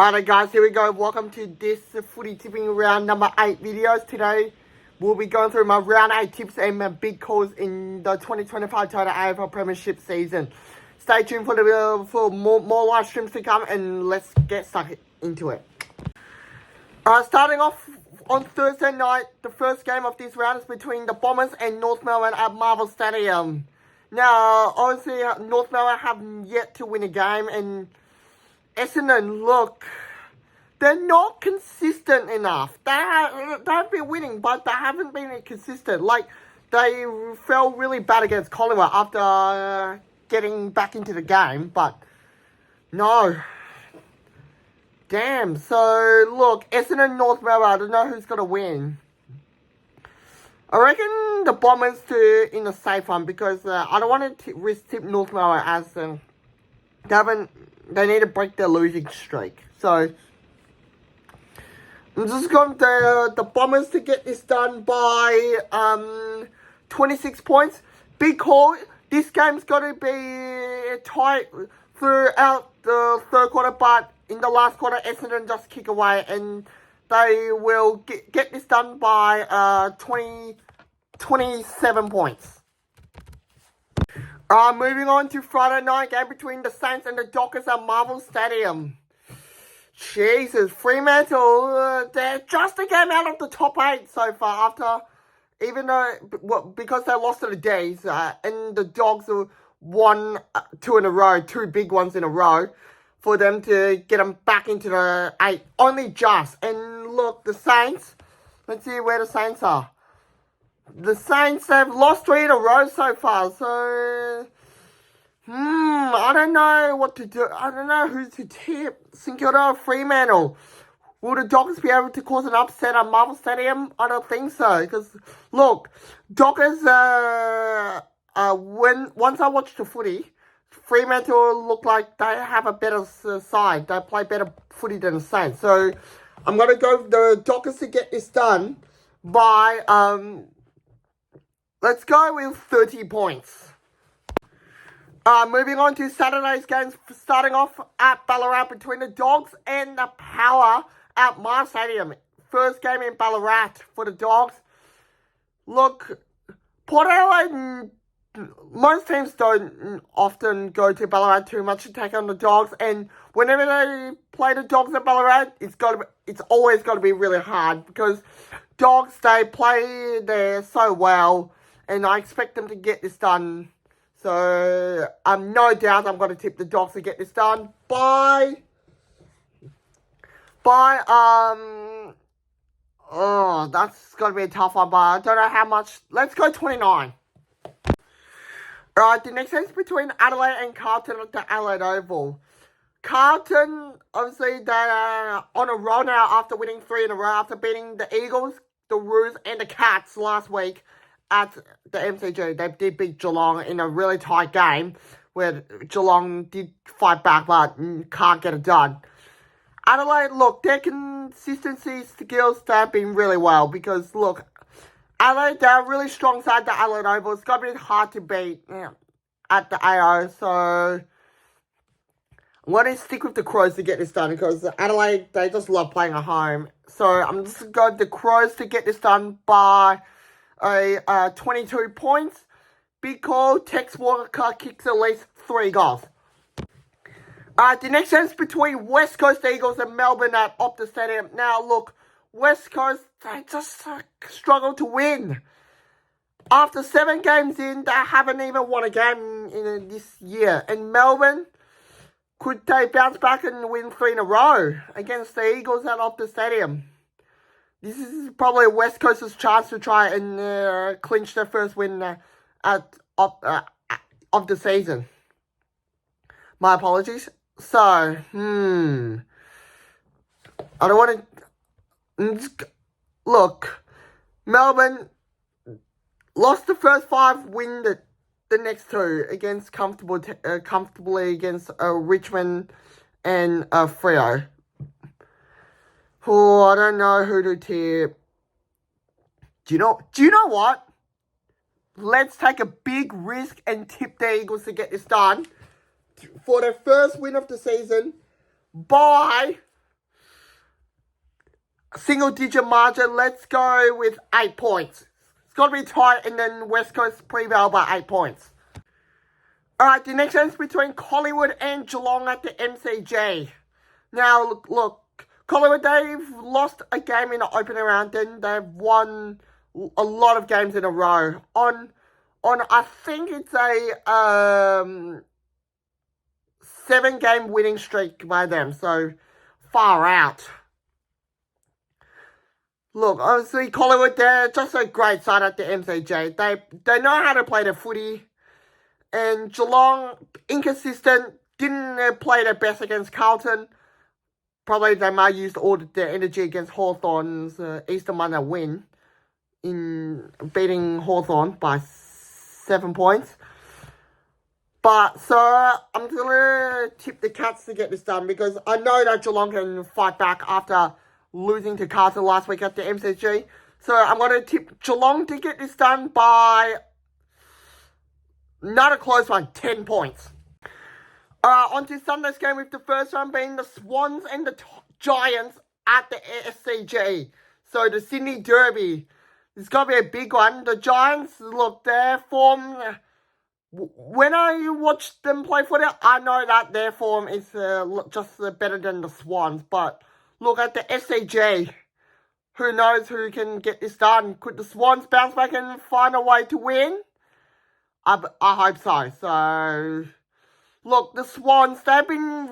Alright guys, here we go. Welcome to this footy tipping round number 8 videos. Today, we'll be going through my round 8 tips and my big calls in the 2025 Total AFL Premiership season. Stay tuned for more live streams to come, and let's get stuck into it. Starting off on Thursday night, the first game of this round is between the Bombers and North Melbourne at Marvel Stadium. Now, obviously, North Melbourne have yet to win a game, and Essendon, look, they're not consistent enough. They've been winning, but they haven't been consistent. Like, they fell really bad against Collwood after getting back into the game, but no. Damn, so, look, Essendon, North Melbourne, I don't know who's going to win. I reckon the Bombers in the safe one, because I don't want to risk tip North Melbourne as they need to break their losing streak. So, I'm just going to the Bombers to get this done by 26 points. Big call. This game's got to be tight throughout the third quarter, but in the last quarter, Essendon just kick away, and they will get this done by 27 points. Moving on to Friday night game between the Saints and the Dockers at Marvel Stadium. Jesus, Fremantle, they're just a game out of the top 8 so far because they lost to the D's, and the Dogs have won 2 in a row, 2 big ones in a row, for them to get them back into the 8, only just. And look, the Saints, let's see where the Saints are. The Saints have lost 3 in a row so far, so I don't know what to do. I don't know who to tip. St Kilda or Fremantle. Will the Dockers be able to cause an upset at Marvel Stadium? I don't think so, because look, Dockers once I watched the footy, Fremantle look like they have a better side. They play better footy than the Saints. So I'm gonna go with the Dockers to get this done by let's go with 30 points. Moving on to Saturday's games, starting off at Ballarat between the Dogs and the Power at Mar Stadium. First game in Ballarat for the Dogs. Look, Port Adelaide, most teams don't often go to Ballarat too much to take on the Dogs, and whenever they play the Dogs at Ballarat, it's always got to be really hard, because Dogs, they play there so well, and I expect them to get this done. So, no doubt I'm going to tip the Dogs to get this done by that's going to be a tough one, but I don't know how much. Let's go 29. Alright, the next game is between Adelaide and Carton at the Adelaide Oval. Carton, obviously, they're on a roll now after winning 3 in a row, after beating the Eagles, the Roos, and the Cats last week at the MCG. They did beat Jalong in a really tight game, where Jalong did fight back, but can't get it done. Adelaide, look, their consistency skills, they've been really well, because, look, Adelaide, they're a really strong side, the Adelaide Oval. It's going to be hard to beat at the AO, so I'm going to stick with the Crows to get this done, because Adelaide, they just love playing at home. So I'm just going to go the Crows to get this done by 22 points. Big call, Tex Walker kicks at least 3 goals. The next game is between West Coast Eagles and Melbourne at Optus Stadium. Now, look, West Coast, they just struggle to win. After 7 games in, they haven't even won a game in this year. And Melbourne, could they bounce back and win 3 in a row against the Eagles at Optus Stadium? This is probably West Coast's chance to try and clinch their first win of the season. My apologies. So, I don't want to. Look, Melbourne lost the first 5, win the next 2 against comfortably against Richmond and Freo. Oh, I don't know who to tip. Do you know what? Let's take a big risk and tip the Eagles to get this done for their first win of the season by single-digit margin. Let's go with 8 points. It's got to be tight, and then West Coast prevail by 8 points. Alright, the next game's between Collwood and Jalong at the MCG. Now, look, Collwood, they've lost a game in the opening round, then they've won a lot of games in a row. On I think it's a 7-game winning streak by them, so far out. Look, obviously, Collwood, they're just a great side at the MCG. They know how to play the footy. And Jalong, inconsistent, didn't play their best against Carton. Probably they might use all their energy against Hawthorn's Easter Monday win in beating Hawthorn by 7 points. But, so, I'm going to tip the Cats to get this done because I know that Jalong can fight back after losing to Carton last week at the MCG. So, I'm going to tip Jalong to get this done by, not a close one, 10 points. On to Sunday's game with the first one being the Swans and the Giants at the SCG. So, the Sydney Derby. It's got to be a big one. The Giants, look, their form, when I watch them play footy, I know that their form is just better than the Swans. But look at the SCG. Who knows who can get this done? Could the Swans bounce back and find a way to win? I hope so. So, look, the Swans, they've been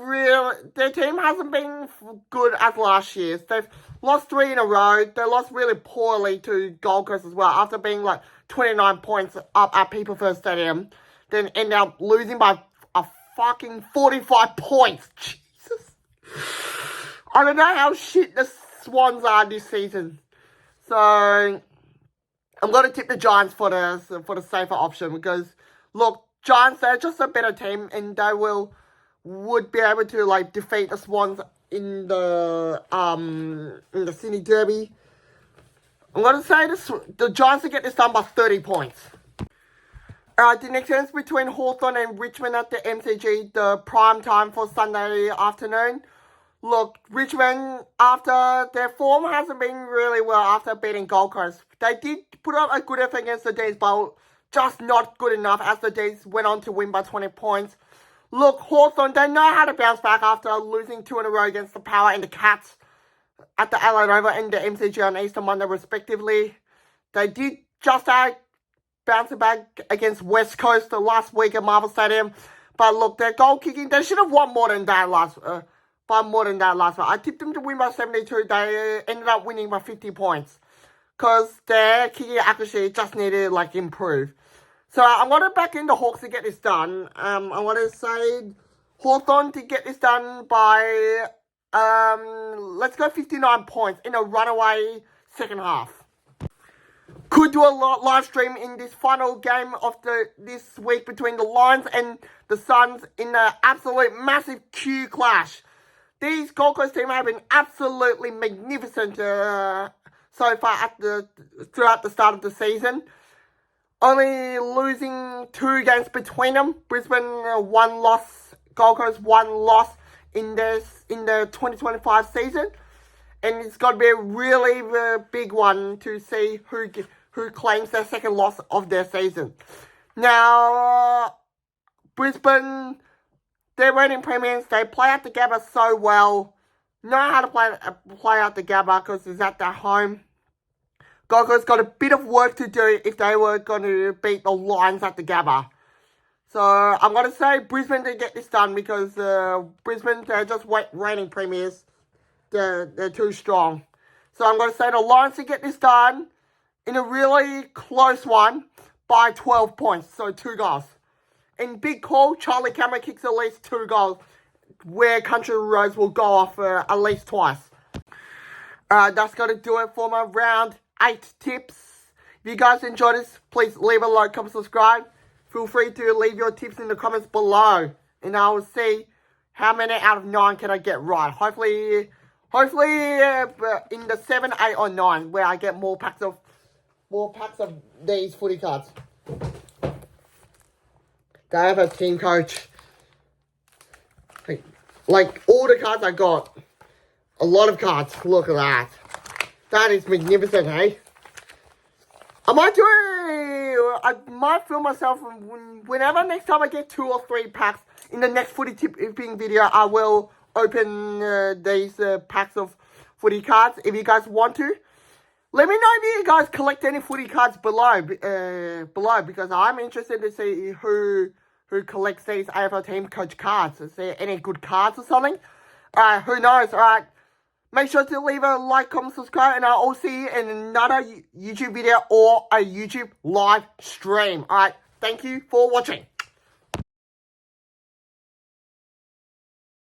their team hasn't been good as last year's. They've lost 3 in a row. They lost really poorly to Gold Coast as well after being like 29 points up at People First Stadium. Then end up losing by a fucking 45 points. Jesus. I don't know how shit the Swans are this season. So, I'm going to tip the Giants for the safer option because, look, Giants, they're just a better team and they would be able to, like, defeat the Swans in the Sydney Derby. I'm going to say the Giants will get this done by 30 points. The next game is between Hawthorn and Richmond at the MCG, the prime time for Sunday afternoon. Look, Richmond, after their form hasn't been really well after beating Gold Coast. They did put up a good effort against the D's, but just not good enough as the D's went on to win by 20 points. Look, Hawthorn, they know how to bounce back after losing 2 in a row against the Power and the Cats at the Adelaide Oval and the MCG on Easter Monday, respectively. They did just bounce back against West Coast the last week at Marvel Stadium. But look, their goal kicking, they should have won more than that last week. I tipped them to win by 72. They ended up winning by 50 points. Because their kicking accuracy just needed, like, improve. So, I'm going to back in the Hawks to get this done. I want to say Hawthorn to get this done by, let's go 59 points in a runaway second half. Could do a live stream in this final game of this week between the Lions and the Suns in an absolute massive Q clash. These Gold Coast teams have been absolutely magnificent so far throughout the start of the season. Only losing 2 games between them. Brisbane 1 loss, Gold Coast 1 loss in the 2025 season. And it's got to be a really big one to see who claims their second loss of their season. Now, Brisbane, they're reigning premiers. They play out the Gabba so well. Know how to play out the Gabba because it's at their home. Gold Coast got a bit of work to do if they were going to beat the Lions at the Gabba. So, I'm going to say Brisbane to get this done because Brisbane, they're just reigning premiers. They're too strong. So, I'm going to say the Lions to get this done in a really close one by 12 points. So, 2 goals. In big call, Charlie Cameron kicks at least 2 goals where Country Roads will go off at least twice. That's going to do it for my round 8 tips. If you guys enjoyed this, please leave a like, comment, subscribe. Feel free to leave your tips in the comments below. And I will see how many out of 9 can I get right. Hopefully in the 7, 8 or 9 where I get more packs of these footy cards. They have a team coach. Like all the cards I got. A lot of cards. Look at that. That is magnificent, hey? I might film myself whenever next time I get 2 or 3 packs. In the next footy tipping video, I will open these packs of footy cards. If you guys want to, let me know if you guys collect any footy cards below, because I'm interested to see who collects these AFL team coach cards. Is there any good cards or something? Who knows? Alright. Make sure to leave a like, comment, subscribe, and I'll see you in another YouTube video or a YouTube live stream. Alright, thank you for watching.